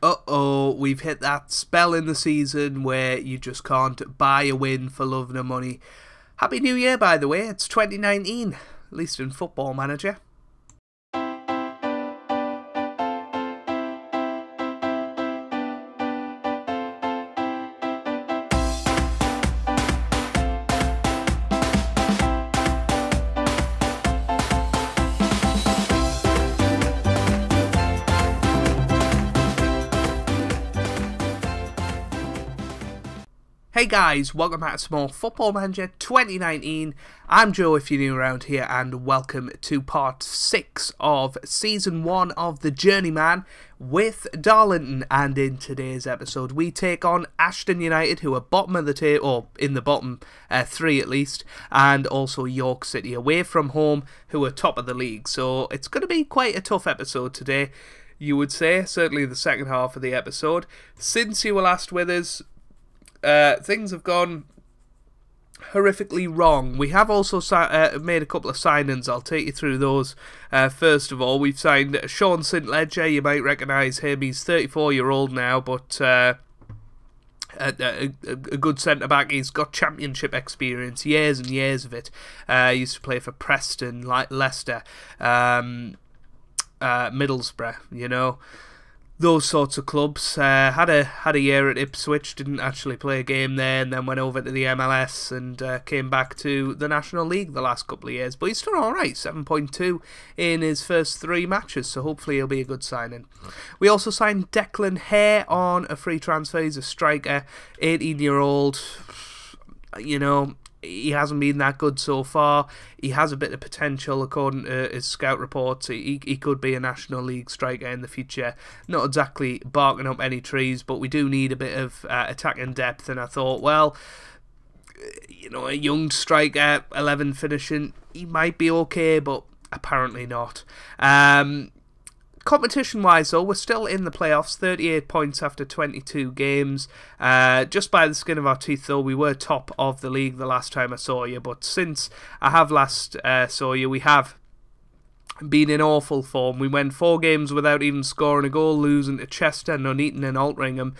Uh-oh, we've hit that spell in the season where you just can't buy a win for love nor money. Happy New Year, by the way. It's 2019, at least in Football Manager. Hey guys, welcome back to Small Football Manager 2019. I'm Joe if you're new around here, and welcome to part 6 of Season 1 of the Journeyman with Darlington. And in today's episode we take on Ashton United, who are bottom of the table, or in the bottom 3 at least, and also York City away from home, who are top of the league. So it's going to be quite a tough episode today, you would say, certainly the second half of the episode. Since you were last with us, things have gone horrifically wrong. We have also made a couple of signings. I'll take you through those. First of all, we've signed Sean St Ledger. You might recognise him. He's 34-year-old now, but a good centre-back. He's got championship experience, years and years of it. He used to play for Preston, Leicester, Middlesbrough, you know. Those sorts of clubs. Had a year at Ipswich, didn't actually play a game there, and then went over to the MLS and came back to the National League the last couple of years. But he's done alright, 7.2 in his first 3 matches, so hopefully he'll be a good signing. We also signed Declan Hare on a free transfer. He's a striker, 18-year-old, you know. He hasn't been that good so far. He has a bit of potential according to his scout reports. He could be a National League striker in the future. Not exactly barking up any trees, but we do need a bit of attacking depth. And I thought, well, you know, a young striker, 11 finishing, he might be okay, but apparently not. Competition-wise, though, we're still in the playoffs, 38 points after 22 games. Just by the skin of our teeth, though, we were top of the league the last time I saw you, but since I have last saw you, we have been in awful form. We went 4 games without even scoring a goal, losing to Chester, Nuneaton and Altrincham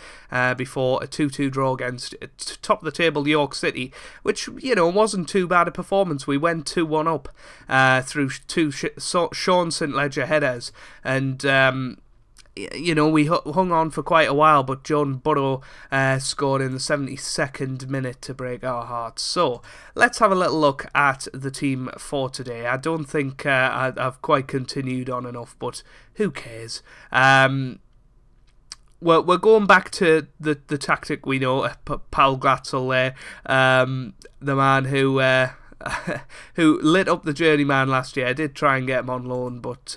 before a 2-2 draw against top of the table York City, which, you know, wasn't too bad a performance. We went 2-1 up through 2 Sean St Ledger headers, and you know, we hung on for quite a while, but John Burrow scored in the 72nd minute to break our hearts. So, let's have a little look at the team for today. I don't think I've quite continued on enough, but who cares? We're going back to the tactic we know, Paul Glatzel there, the man who lit up the Journeyman last year. I did try and get him on loan, but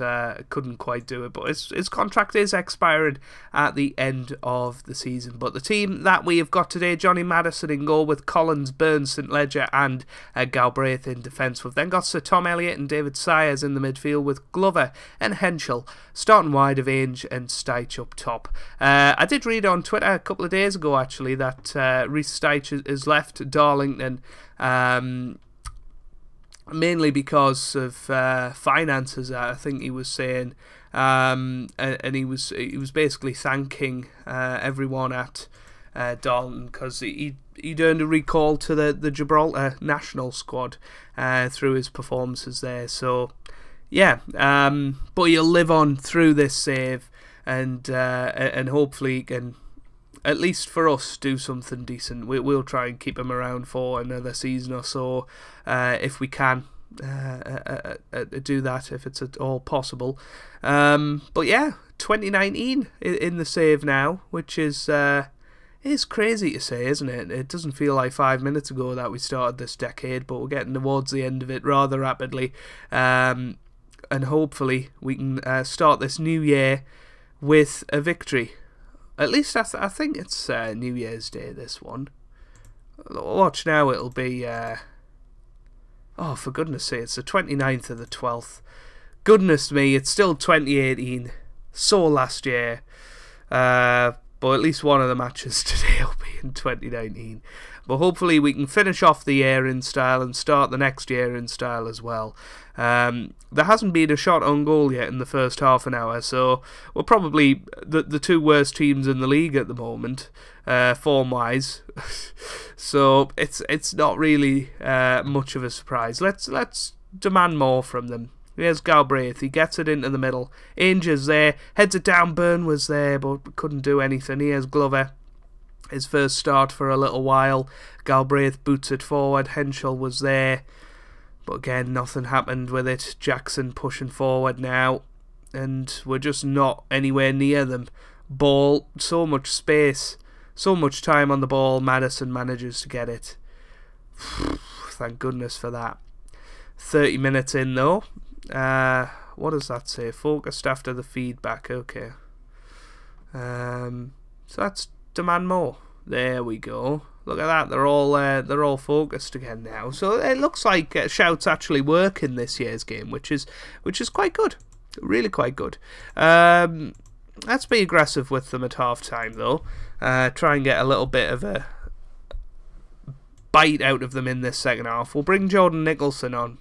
couldn't quite do it. But his contract is expiring at the end of the season. But the team that we have got today, Johnny Maddison in goal with Collins, Burns, St Ledger and Galbraith in defence. We've then got Sir Tom Elliott and David Sayers in the midfield with Glover and Henschel starting wide of Ainge and Steich up top. I did read on Twitter a couple of days ago, actually, that Rhys Steich has left Darlington, mainly because of finances, I think he was saying, and he was basically thanking everyone at Darlington because he'd earned a recall to the Gibraltar national squad through his performances there. So yeah, but he'll live on through this save, and hopefully he can, at least for us, do something decent. We'll try and keep him around for another season or so, if we can do that, if it's at all possible. But yeah, 2019 in the save now, which is crazy to say, isn't it? It doesn't feel like 5 minutes ago that we started this decade, but we're getting towards the end of it rather rapidly. And hopefully we can start this new year with a victory. At least I think it's New Year's Day, this one. Watch now, it'll be... oh, for goodness sake, it's the 29th of the 12th. Goodness me, it's still 2018. So last year. But but at least one of the matches today will be in 2019. But hopefully we can finish off the year in style and start the next year in style as well. There hasn't been a shot on goal yet in the first half an hour, so we're probably the two worst teams in the league at the moment, form-wise. So it's not really much of a surprise. Let's demand more from them. Here's Galbraith, he gets it into the middle. Ainger's there, heads it down, Byrne was there, but couldn't do anything. Here's Glover, his first start for a little while. Galbraith boots it forward, Henschel was there, but again, nothing happened with it. Jackson pushing forward now, and we're just not anywhere near them. Ball, so much space, so much time on the ball, Madison manages to get it. Thank goodness for that. 30 minutes in though. What does that say? Focused after the feedback. Okay. So that's demand more. There we go. Look at that. They're all focused again now. So it looks like shouts actually work in this year's game, which is quite good. Really quite good. Let's be aggressive with them at half time though. Try and get a little bit of a bite out of them in this second half. We'll bring Jordan Nicholson on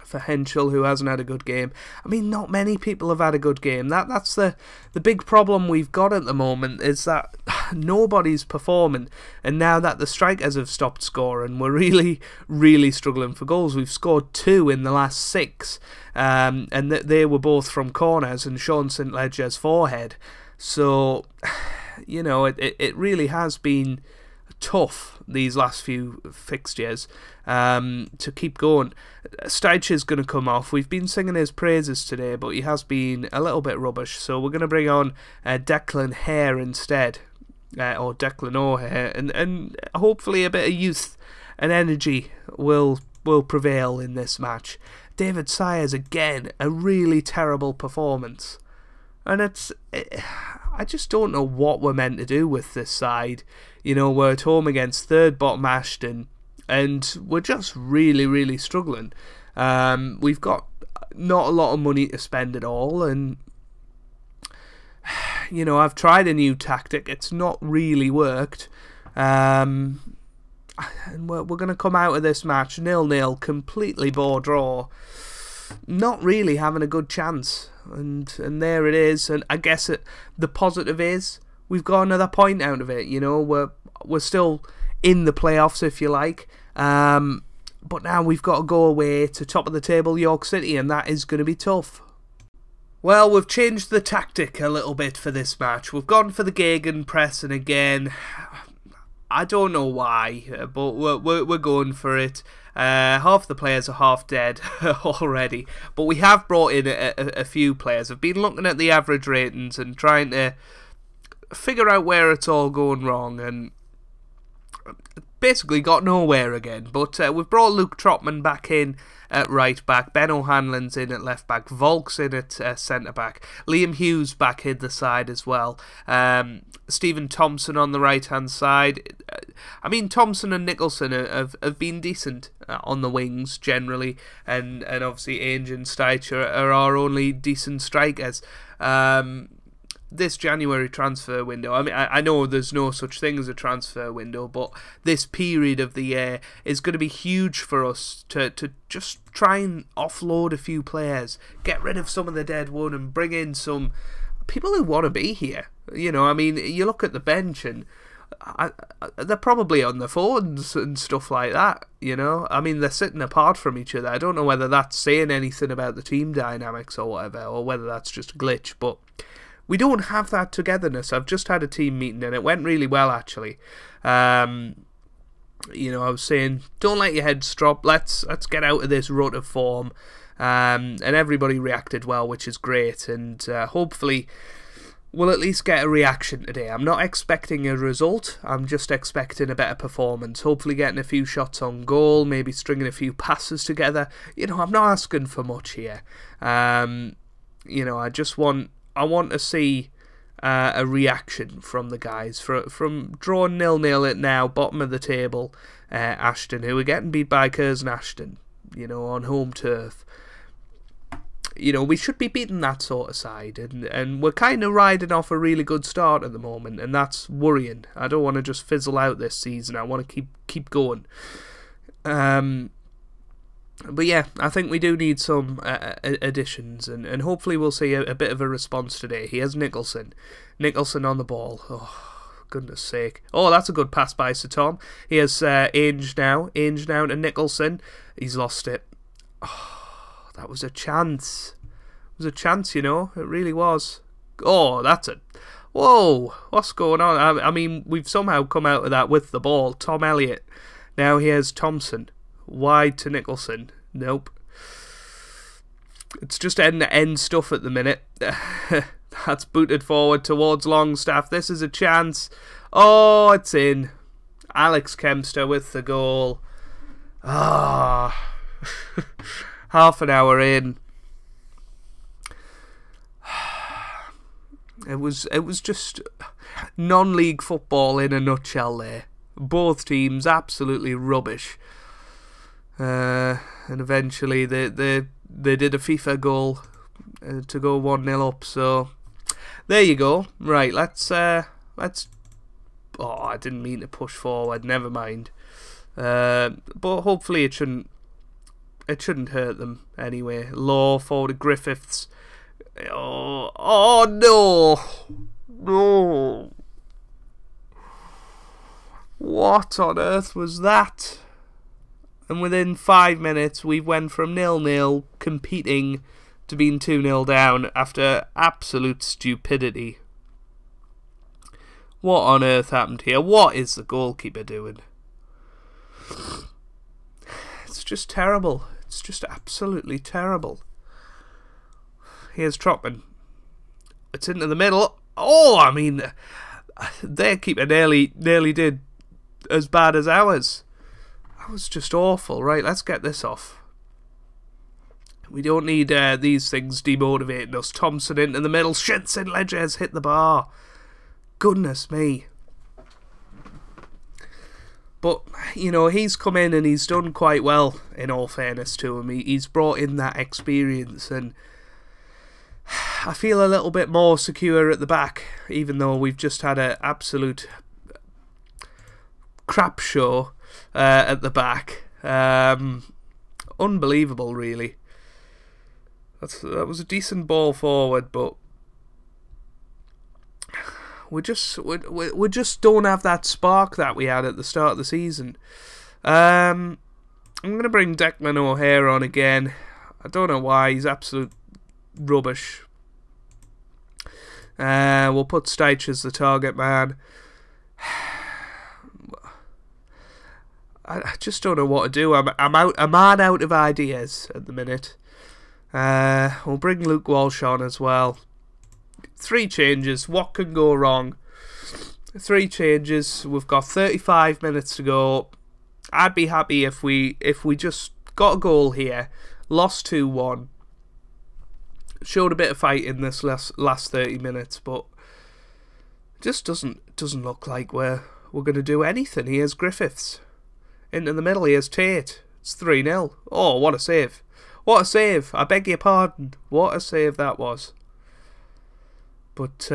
for Henschel, who hasn't had a good game. I mean, not many people have had a good game. That's the big problem we've got at the moment, is that nobody's performing, and now that the strikers have stopped scoring, we're really, really struggling for goals. We've scored 2 in the last 6, and they were both from corners and Sean St. Ledger's forehead. So, you know, it really has been tough these last few fixtures to keep going. Steitch is going to come off. We've been singing his praises today, but he has been a little bit rubbish, so we're going to bring on Declan Hare instead, or Declan O'Hare, and hopefully a bit of youth and energy will prevail in this match. David Sayers, again, a really terrible performance, and I just don't know what we're meant to do with this side. You know, we're at home against third bottom Ashton, and we're just really, really struggling. We've got not a lot of money to spend at all, and you know, I've tried a new tactic. It's not really worked. And we're going to come out of this match 0-0, completely bore draw, not really having a good chance. And there it is. And I guess the positive is we've got another point out of it. You know, we're still in the playoffs, if you like. But now we've got to go away to top of the table York City, and that is going to be tough. Well, we've changed the tactic a little bit for this match. We've gone for the gegenpress, and again, I don't know why, but we're going for it. Half the players are half dead already, but we have brought in a few players. I've been looking at the average ratings and trying to figure out where it's all going wrong, and basically got nowhere again. But we've brought Luke Trotman back in at right back, Ben O'Hanlon's in at left back, Volk's in at centre back, Liam Hughes back in the side as well, Stephen Thompson on the right hand side. I mean, Thompson and Nicholson have been decent on the wings generally, and obviously Ainge and Steitch are our only decent strikers. This January transfer window, I mean, I know there's no such thing as a transfer window, but this period of the year is going to be huge for us to just try and offload a few players, get rid of some of the dead wood, and bring in some people who want to be here. You know, I mean, you look at the bench and they're probably on their phones and stuff like that, you know. I mean, they're sitting apart from each other. I don't know whether that's saying anything about the team dynamics or whatever, or whether that's just a glitch, but we don't have that togetherness. I've just had a team meeting and it went really well, actually. You know, I was saying, don't let your heads drop. Let's get out of this rut of form. And everybody reacted well, which is great. And hopefully we'll at least get a reaction today. I'm not expecting a result. I'm just expecting a better performance. Hopefully getting a few shots on goal, maybe stringing a few passes together. You know, I'm not asking for much here. You know, I want to see a reaction from the guys from drawing 0-0 at now, bottom of the table, Ashton, who are getting beat by Curzon Ashton, you know, on home turf. we should be beating that sort of side, and we're kind of riding off a really good start at the moment, and that's worrying. I don't want to just fizzle out this season. I want to keep going. But yeah, I think we do need some additions, and hopefully we'll see a bit of a response today. Here's Nicholson on the ball. Oh, goodness sake. Oh, that's a good pass by Sir Tom. Here's Ainge now to Nicholson. He's lost it. Oh, that was a chance. It was a chance, It really was. Oh, that's it. Whoa, what's going on? I mean, we've somehow come out of that with the ball. Tom Elliott. Now here's Thompson. Wide to Nicholson. Nope. It's just end stuff at the minute. That's booted forward towards Longstaff. This is a chance. Oh, it's in. Alex Kempster with the goal. Half an hour in. It was just non-league football in a nutshell there. Both teams absolutely rubbish. And eventually they did a FIFA goal to go 1-0 up. So there you go. Right, let's. Oh, I didn't mean to push forward. Never mind. But hopefully it shouldn't hurt them anyway. Law forward to Griffiths. Oh no! What on earth was that? And within 5 minutes, we went from 0-0 competing to being 2-0 down after absolute stupidity. What on earth happened here? What is the goalkeeper doing? It's just terrible. It's just absolutely terrible. Here's Trotman. It's into the middle. Oh, I mean, their keeper nearly did as bad as ours. That was just awful. Right, let's get this off. We don't need these things demotivating us. Thompson into the middle. St Ledger's hit the bar. Goodness me. But, he's come in and he's done quite well, in all fairness to him. He's brought in that experience, and I feel a little bit more secure at the back, even though we've just had an absolute crap show at the back. Unbelievable, really. That was a decent ball forward, but we just don't have that spark that we had at the start of the season. I'm going to bring Declan O'Hare on again. I don't know why. He's absolute rubbish. We'll put Steich as the target man. I just don't know what to do. I'm out of ideas at the minute. We'll bring Luke Walsh on as well. 3 changes. What can go wrong? 3 changes. We've got 35 minutes to go. I'd be happy if we just got a goal here, lost 2-1, showed a bit of fight in this last 30 minutes, but just doesn't look like we're going to do anything. Here's Griffiths into the middle. Here's Tate. It's 3-0. Oh, what a save! What a save! I beg your pardon. What a save that was. But just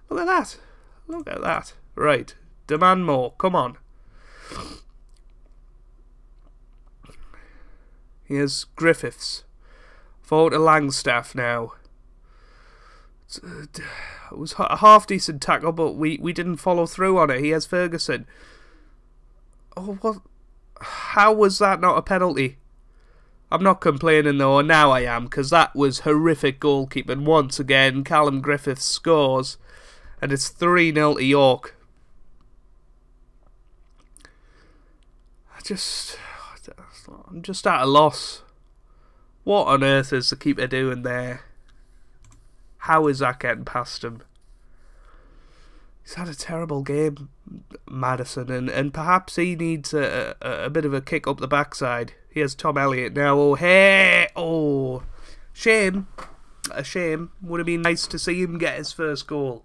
look at that. Look at that. Right. Demand more. Come on. Here's Griffiths. Forward to Langstaff now. It was a half decent tackle, but we didn't follow through on it. Here's Ferguson. Oh, what? How was that not a penalty? I'm not complaining though, now I am, because that was horrific goalkeeping. Once again, Callum Griffiths scores, and it's 3-0 to York. I'm just at a loss. What on earth is the keeper doing there? How is that getting past him? He's had a terrible game, Madison, and perhaps he needs a bit of a kick up the backside. Here's Tom Elliott now. Oh, hey! Oh, shame. A shame. Would have been nice to see him get his first goal.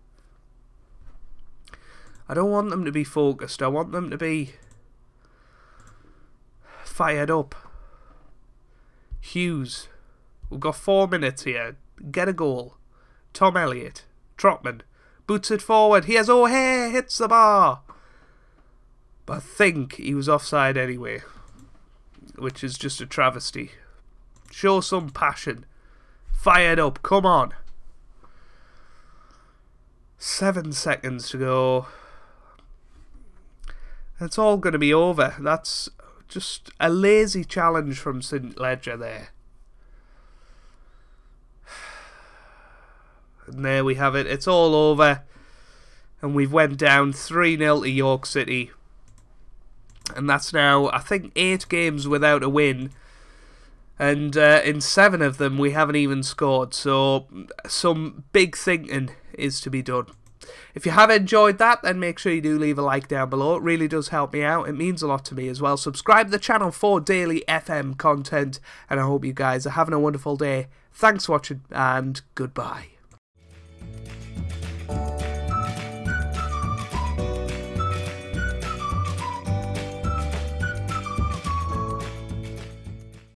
I don't want them to be focused. I want them to be fired up. Hughes. We've got 4 minutes here. Get a goal. Tom Elliott. Trotman. Boots it forward. He has O'Hare. Hits the bar. But I think he was offside anyway. Which is just a travesty. Show some passion. Fired up. Come on. 7 seconds to go. It's all going to be over. That's just a lazy challenge from St Ledger there. And there we have it. It's all over. And we've went down 3-0 to York City. And that's now, I think, 8 games without a win. And in 7 of them, we haven't even scored. So some big thinking is to be done. If you have enjoyed that, then make sure you do leave a like down below. It really does help me out. It means a lot to me as well. Subscribe to the channel for daily FM content. And I hope you guys are having a wonderful day. Thanks for watching, and goodbye.